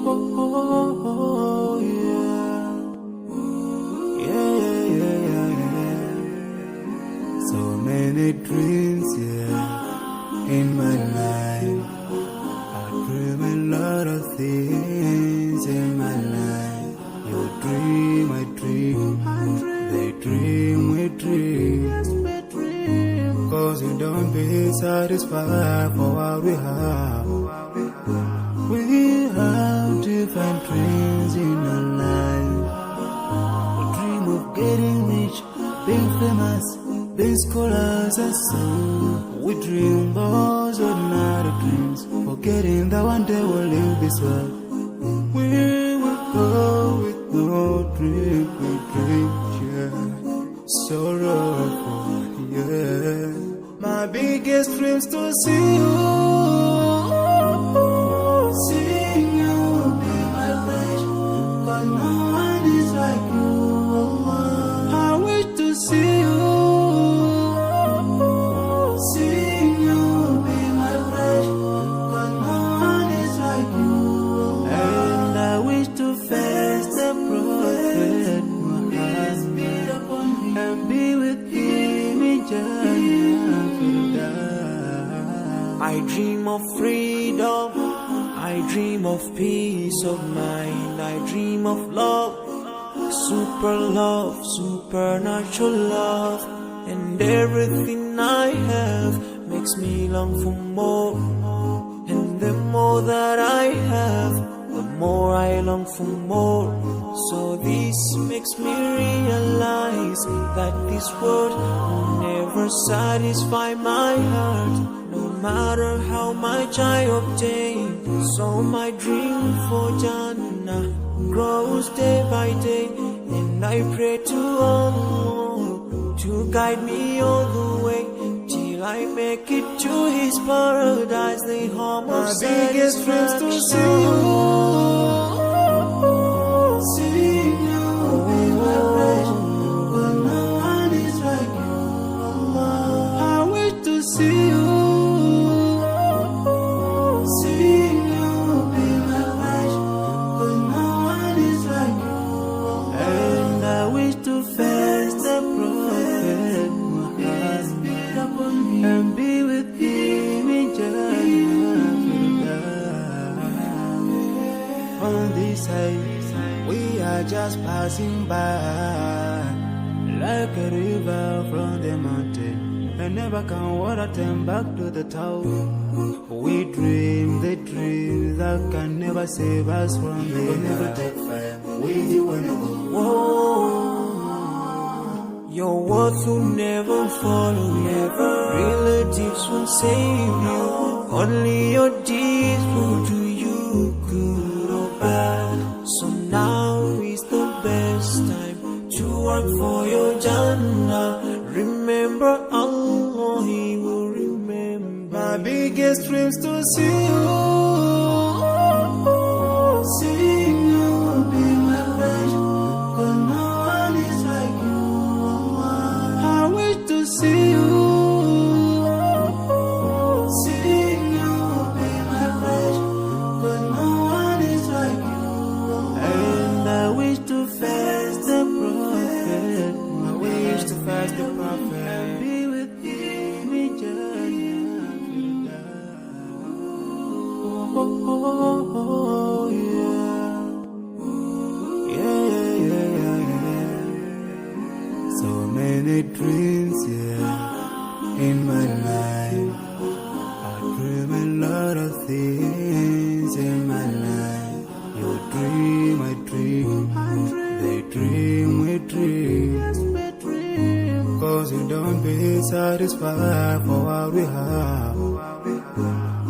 oh, yeah. Yeah. So many dreams, yeah, in my life. I dream a lot of things in my life. You dream, I dream. They dream, we dream. Cause you don't be satisfied for what we have. We have different dreams in our life. We dream of getting rich, being famous, being scholars and so. We dream those ordinary dreams, forgetting that one day we'll leave this world. We will go with no dream, we dream, yeah. Sorrowful, yeah. My biggest dreams to see you. Seeing you be my pleasure, cause no one is like you. I wish to see you. Seeing you be my pleasure, cause no one is like you. And I wish to face the prophet Muhammad and be with him in Jannah. I dream of freedom, I dream of peace of mind, I dream of love, supernatural love, and everything I have makes me long for more. And the more that I have, the more I long for more. So this makes me realize that this world will never satisfy my heart, no matter how much I obtain. So my dream for Jannah grows day by day, and I pray to Allah to guide me all the way till I make it to His paradise, the home of my biggest dreams to see you. Seeing you be my pleasure, but no one is like you. I wish to see you. Seeing you be my pleasure, but no one is like you. And I wish to face the prophet Muhammad and be with him in Jannah. On this side, we are just passing by, like a river from the mountain, and never can water turn back to the town. We dream the dreams that can never save us from the end. Never take fire with you when you go. Whoa. Your words will never follow you. Relatives will save you. Only your deeds will do you good or bad. So now is the best time to work for your Jannah. Remember Allah, He will remember. My biggest dreams to see you. Seeing you be my pleasure, cause no one is like you. I wish to see you. Seeing you be my pleasure, cause no one is like you. And I wish to face the prophet. I wish to face the prophet and be with him in Jannah. Oh, yeah. So many dreams, yeah, in my life. I dream a lot of things in my life. You dream, I dream. They dream, we dream. Cause you don't be satisfied for what we have.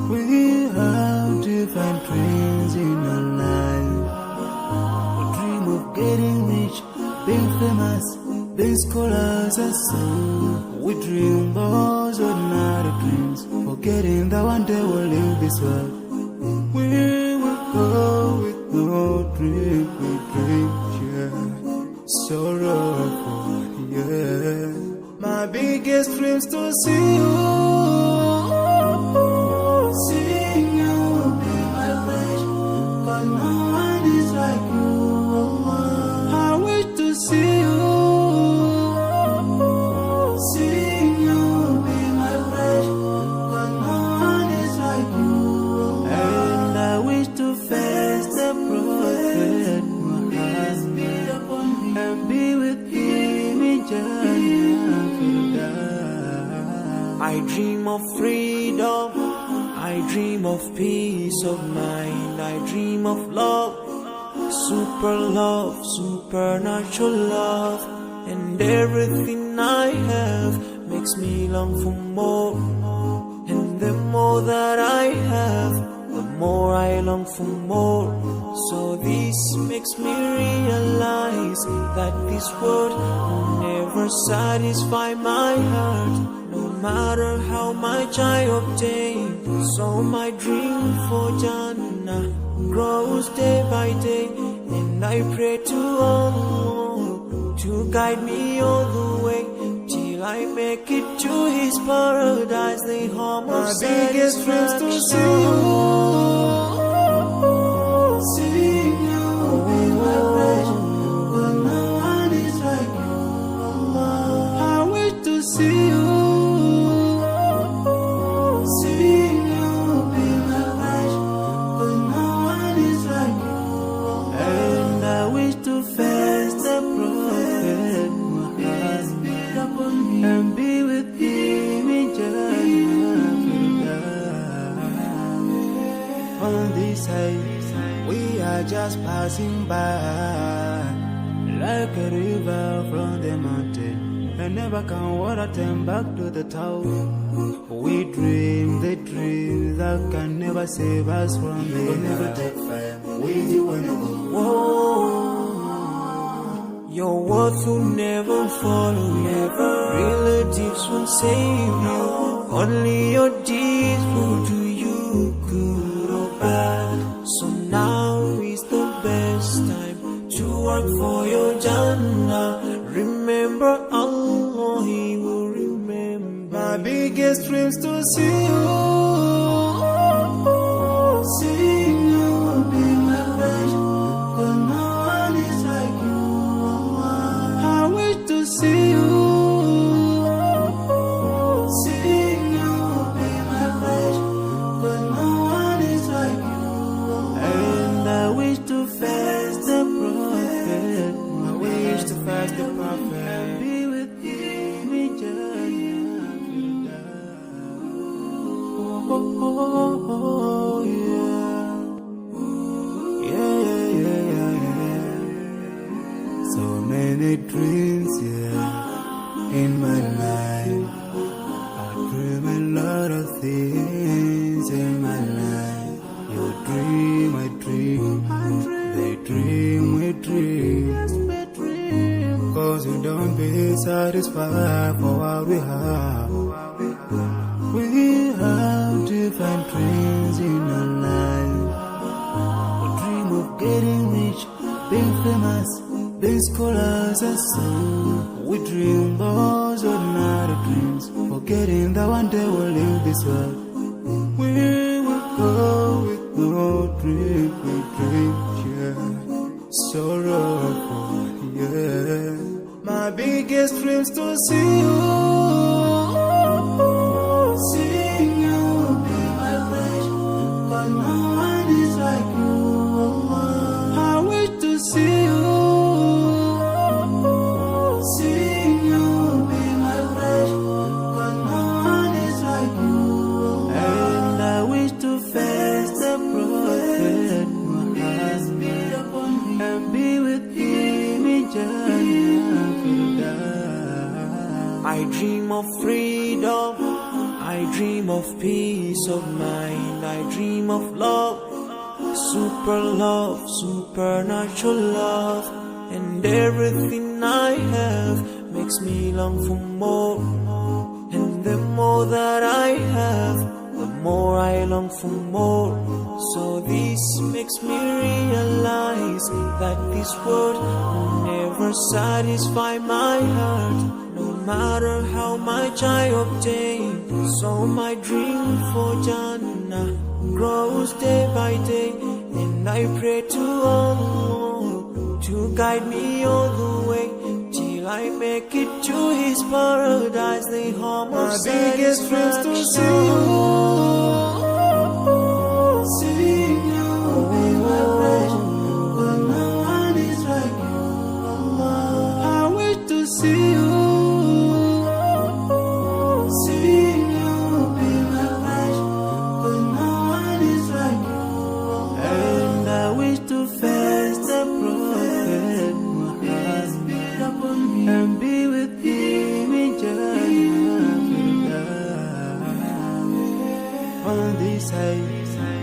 We have different dreams in our life. We dream of getting rich, being famous, being scholars and so. We dream those ordinary dreams, forgetting that one day we'll leave this world. We will go with no dream, we dream, yeah. Sorrowful, yeah. My biggest dreams to see you. Seeing you be my pleasure, cause no dream of freedom, I dream of peace of mind, I dream of love, supernatural love, and everything I have makes me long for more. And the more that I have, the more I long for more. So this makes me realize that this world will never satisfy my heart, no matter how much I obtain. So my dream for Jannah grows day by day, and I pray to Allah to guide me all the way till I make it to His paradise. The home of my biggest dreams to see you, see you be my pleasure, but no one is like you, Allah. I wish to see you, see you be my pleasure, but no one is like you, Allah. And I wish to face the Prophet Muhammad and be with him in Jannah. On this side, we are just passing by, like a river from the mountain, and never can water turn back to the town. We dream the dream that can never save us from the We'll never take fire with you when you go. Whoa. Your words will never follow you, relatives won't save you, only your deeds will do you good or bad. So now is the best time to work for your Jannah. Remember Allah, He will remember. my biggest dreams to see you, see you be my pleasure, but no one is like you, Allah. I wish to see you, see you be my pleasure, but no one is like you, Allah. And I wish to face the Prophet, I wish to face the Prophet, be with him in Jannah. Oh, yeah. yeah. So many dreams, yeah, in my life. I dream a lot of things in my life. You dream, I dream, they dream, we dream. Cause you don't be satisfied for what we have. We have different dreams in our life. We dream of getting rich, being famous, being scholars and so. We dream those ordinary dreams, forgetting that one day we'll leave this world. We will go with no dream, we dream, yeah. Sorrowful, yeah. My biggest dreams to see you, see you be my pleasure, but no one is like you, Allah. I wish to see you, see you be my pleasure, but no one is like you, Allah. And I wish to face the Prophet Muhammad and be with him in Jannah. I dream of freedom, I dream of peace of mind, I dream of love, supernatural love, and everything I have makes me long for more. And the more that I have, the more I long for more. So this makes me realize that this world will never satisfy my heart, no matter how much I obtain. So my dream for Jannah grows day by day, and I pray to Allah to guide me all the way till I make it to His paradise, the home of my biggest dreams to see you, see you be my pleasure, but no one is like you, Allah. I wish to see you, see you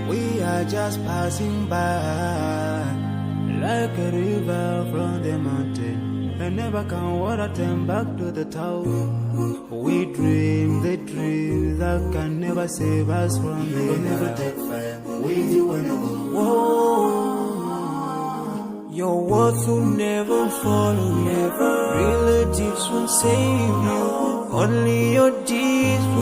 we are just passing by, like a river from the mountain. And never can water turn back to the town. We dream the dream that can never save us from the Never take fire. Where you wanna go? Whoa. Your words will never follow you. Relatives won't save you. Only your deeds will